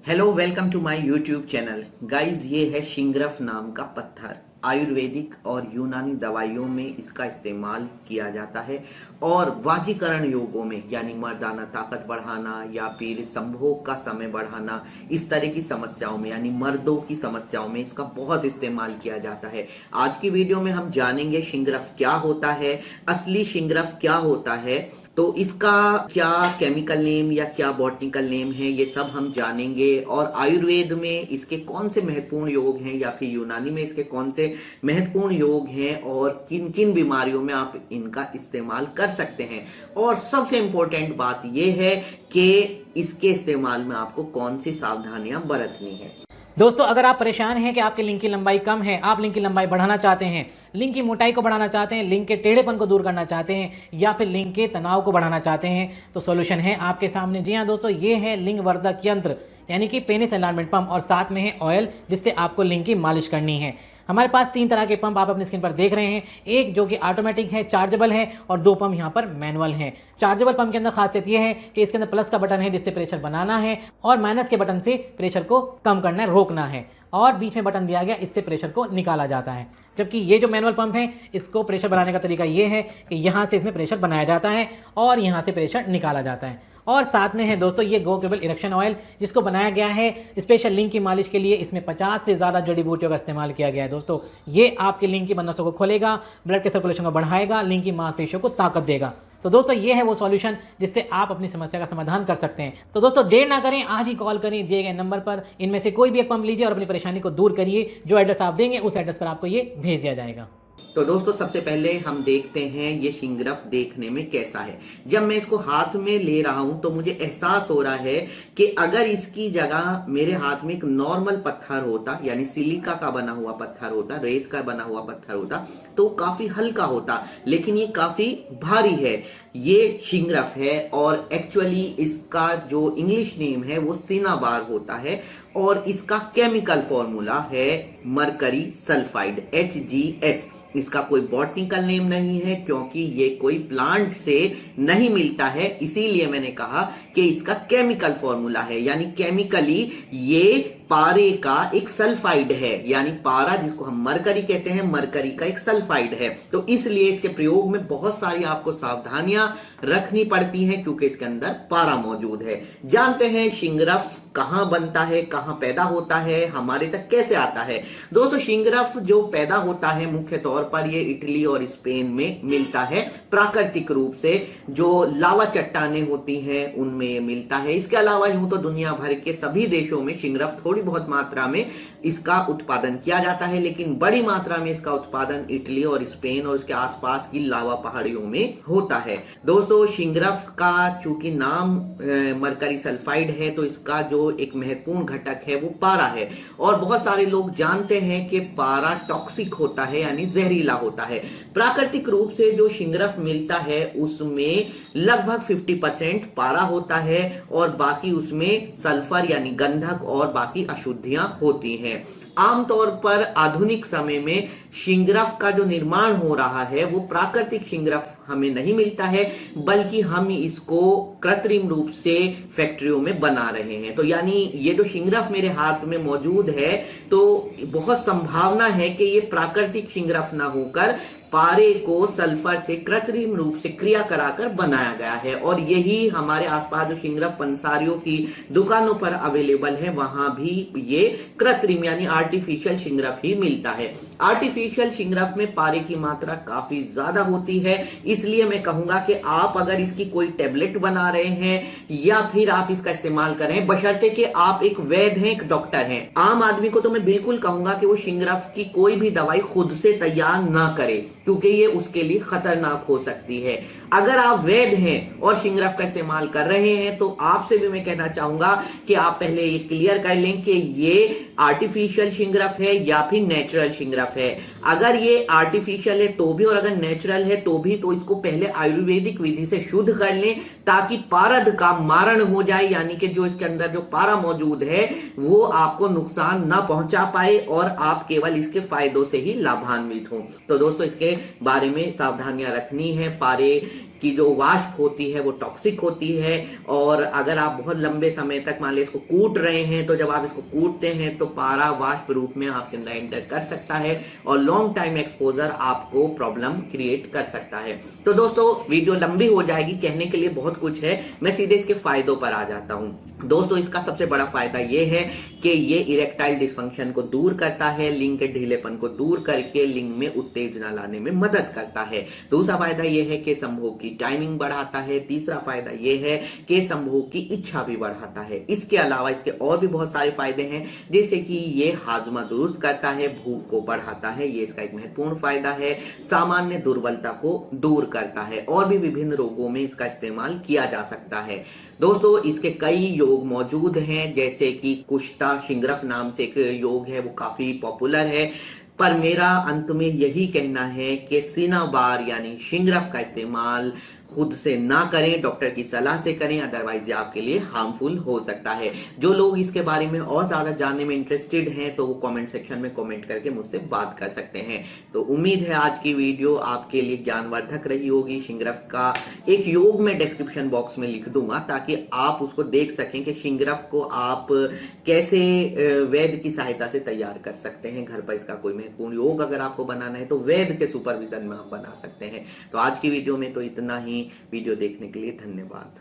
Hello welcome to my YouTube channel guys. ये है शिंगरफ नाम का पत्थर। आयुर्वेदिक और यूनानी दवाइयों में इसका इस्तेमाल किया जाता है और वाजीकरण योगों में यानी मर्दाना ताकत बढ़ाना या फिर संभोग का समय बढ़ाना, इस तरह की समस्याओं में यानी मर्दों की समस्याओं में इसका बहुत इस्तेमाल किया जाता है। आज की वीडियो में हम जानेंगे शिंगरफ क्या होता है, असली शिंगरफ क्या होता है, तो इसका क्या केमिकल नेम या क्या बॉटनिकल नेम है, ये सब हम जानेंगे। और आयुर्वेद में इसके कौन से महत्वपूर्ण योग हैं या फिर यूनानी में इसके कौन से महत्वपूर्ण योग हैं और किन किन बीमारियों में आप इनका इस्तेमाल कर सकते हैं। और सबसे इंपॉर्टेंट बात यह है कि इसके इस्तेमाल में आपको कौन सी सावधानियां बरतनी है। दोस्तों, अगर आप परेशान हैं कि आपके लिंक की लंबाई कम है, आप लिंक की लंबाई बढ़ाना चाहते हैं, लिंक की मोटाई को बढ़ाना चाहते हैं, लिंक के टेढ़ेपन को दूर करना चाहते हैं या फिर लिंक के तनाव को बढ़ाना चाहते हैं, तो सॉल्यूशन है आपके सामने। जी हाँ दोस्तों, ये है लिंग वर्धक यंत्र यानी कि पेनिस एनलार्जमेंट पंप और साथ में है ऑयल जिससे आपको लिंक की मालिश करनी है। हमारे पास 3 तरह के पंप आप अपनी स्क्रीन पर देख रहे हैं, एक जो कि ऑटोमेटिक है, चार्जेबल है, और 2 पंप यहाँ पर मैनुअल हैं। चार्जेबल पंप के अंदर खासियत ये है कि इसके अंदर प्लस का बटन है जिससे प्रेशर बनाना है और माइनस के बटन से प्रेशर को कम करना है, रोकना है, और बीच में बटन दिया गया इससे प्रेशर को निकाला जाता है। जबकि ये जो मैनुअल पंप है इसको प्रेशर बनाने का तरीका ये है कि यहाँ से इसमें प्रेशर बनाया जाता है और यहाँ से प्रेशर निकाला जाता है। और साथ में है दोस्तों ये गो केबल इरेक्शन ऑयल जिसको बनाया गया है स्पेशल लिंक की मालिश के लिए। इसमें 50 से ज़्यादा जड़ी बूटियों का इस्तेमाल किया गया है। दोस्तों, ये आपके लिंक की नसों को खोलेगा, ब्लड के सर्कुलेशन को बढ़ाएगा, लिंक की मांसपेशियों को ताकत देगा। तो दोस्तों, ये है वो सॉल्यूशन जिससे आप अपनी समस्या का समाधान कर सकते हैं। तो दोस्तों, देर ना करें, आज ही कॉल करें दिए गए नंबर पर, इनमें से कोई भी एक पंप लीजिए और अपनी परेशानी को दूर करिए। जो एड्रेस आप देंगे उस एड्रेस पर आपको ये भेज दिया जाएगा। तो दोस्तों, सबसे पहले हम देखते हैं ये शिंगरफ देखने में कैसा है। जब मैं इसको हाथ में ले रहा हूं तो मुझे एहसास हो रहा है कि अगर इसकी जगह मेरे हाथ में एक नॉर्मल पत्थर होता यानी सिलिका का बना हुआ पत्थर होता, रेत का बना हुआ पत्थर होता, तो काफी हल्का होता, लेकिन ये काफी भारी है। ये शिंगरफ है और एक्चुअली इसका जो इंग्लिश नेम है वो सिनाबार होता है और इसका केमिकल फॉर्मूला है मरकरी सल्फाइड HgS। इसका कोई बॉटनिकल नेम नहीं है क्योंकि ये कोई प्लांट से नहीं मिलता है, इसीलिए मैंने कहा कि इसका केमिकल फॉर्मूला है, यानी केमिकली ये पारे का एक सल्फाइड है, यानी पारा जिसको हम मरकरी कहते हैं, मरकरी का एक सल्फाइड है। तो इसलिए इसके प्रयोग में बहुत सारी आपको सावधानियां रखनी पड़ती हैं क्योंकि इसके अंदर पारा मौजूद है। जानते हैं शिंगरफ कहां बनता है, कहां पैदा होता है, हमारे तक कैसे आता है। दोस्तों, शिंगरफ जो पैदा होता है मुख्य तौर पर ये इटली और स्पेन में मिलता है। प्राकृतिक रूप से जो लावा चट्टानें होती हैं उनमें ये मिलता है। इसके अलावा यूं तो दुनिया भर के सभी देशों में शिंगरफ थोड़ी बहुत मात्रा में इसका उत्पादन किया जाता है, लेकिन बड़ी मात्रा में इसका उत्पादन इटली और स्पेन और उसके आसपास की लावा पहाड़ियों में होता है। दोस्तों, शिंगरफ का चूंकि नाम मरकरी सल्फाइड है तो इसका जो एक महत्वपूर्ण घटक है वो पारा है और बहुत सारे लोग जानते हैं कि पारा टॉक्सिक होता है यानी जहरीला होता है। प्राकृतिक रूप से जो शिंगरफ मिलता है उसमें लगभग 50% पारा होता है और बाकी उसमें सल्फर यानी गंधक और बाकी अशुद्धियां होती हैं। आमतौर पर आधुनिक समय में शिंगरफ का जो निर्माण हो रहा है वो प्राकृतिक शिंगरफ हमें नहीं मिलता है, बल्कि हम इसको कृत्रिम रूप से फैक्ट्रियों में बना रहे हैं। तो यानी ये जो शिंगरफ मेरे हाथ में मौजूद है तो बहुत संभावना है कि ये प्राकृतिक शिंगरफ ना होकर पारे को सल्फर से कृत्रिम रूप से क्रिया कराकर बनाया गया है। और यही हमारे आसपास जो शिंगरफ पंसारियों की दुकानों पर अवेलेबल है वहां भी ये कृत्रिम यानी आर्टिफिशियल शिंगरफ ही मिलता है। आर्टिफिशियल शिंगरफ में पारे की मात्रा काफी ज्यादा होती है, इसलिए मैं कहूंगा कि आप अगर इसकी कोई टेबलेट बना रहे हैं या फिर आप इसका इस्तेमाल कर रहे हैं, बशर्ते कि आप एक वैद्य हैं, एक डॉक्टर हैं। आम आदमी को तो मैं बिल्कुल कहूंगा कि वो शिंगरफ की कोई भी दवाई खुद से तैयार ना करे क्योंकि ये उसके लिए खतरनाक हो सकती है। अगर आप वैद्य हैं और शिंगरफ का इस्तेमाल कर रहे हैं तो आपसे भी मैं कहना चाहूंगा कि आप पहले ये क्लियर कर लें कि ये आर्टिफिशियल शिंगरफ है या फिर नेचुरल शिंगरफ है। अगर ये आर्टिफिशियल है तो भी और अगर नेचुरल है तो भी, तो इसको पहले आयुर्वेदिक विधि से शुद्ध कर लें ताकि पारद का मारण हो जाए, यानी कि जो इसके अंदर जो पारा मौजूद है वो आपको नुकसान ना पहुंचा पाए और आप केवल इसके फायदों से ही लाभान्वित हो। तो दोस्तों, इसके बारे में सावधानियां रखनी है। पारे कि जो वाष्प होती है वो टॉक्सिक होती है, और अगर आप बहुत लंबे समय तक मान लीजिए इसको कूट रहे हैं तो जब आप इसको कूटते हैं तो पारा वाष्प रूप में आपके अंदर एंटर कर सकता है और लॉन्ग टाइम एक्सपोजर आपको प्रॉब्लम क्रिएट कर सकता है। तो दोस्तों वीडियो लंबी हो जाएगी, कहने के लिए बहुत कुछ है, मैं सीधे इसके फायदों पर आ जाता हूं। दोस्तों इसका सबसे बड़ा फायदा यह है कि ये इरेक्टाइल डिस्फंक्शन को दूर करता है, लिंग के ढीलेपन को दूर करके लिंग में उत्तेजना लाने में मदद करता है। दूसरा फायदा यह है कि संभोग की टाइमिंग बढ़ाता है। तीसरा फायदा यह है कि संभोग की इच्छा भी बढ़ाता है। इसके अलावा इसके और भी बहुत सारे फायदे हैं, जैसे कि ये हाजमा दुरुस्त करता है, भूख को बढ़ाता है, ये इसका एक महत्वपूर्ण फायदा है। सामान्य दुर्बलता को दूर करता है और भी विभिन्न रोगों में इसका इस्तेमाल किया जा सकता है। दोस्तों इसके कई योग मौजूद हैं, जैसे कि कुश्ता शिंग्रफ नाम से एक योग है, वो काफी पॉपुलर है। पर मेरा अंत में यही कहना है कि सिनाबार यानी शिंग्रफ का इस्तेमाल खुद से ना करें, डॉक्टर की सलाह से करें, अदरवाइज ये आपके लिए हार्मफुल हो सकता है। जो लोग इसके बारे में और ज्यादा जानने में इंटरेस्टेड हैं तो वो कमेंट सेक्शन में कमेंट करके मुझसे बात कर सकते हैं। तो उम्मीद है आज की वीडियो आपके लिए ज्ञानवर्धक रही होगी। शिंग्रफ का एक योग मैं डिस्क्रिप्शन बॉक्स में लिख दूंगा ताकि आप उसको देख सकें कि शिंग्रफ को आप कैसे वैद्य की सहायता से तैयार कर सकते हैं। घर पर इसका कोई महत्वपूर्ण योग अगर आपको बनाना है तो वैद्य के सुपरविजन में आप बना सकते हैं। तो आज की वीडियो में तो इतना ही। वीडियो देखने के लिए धन्यवाद।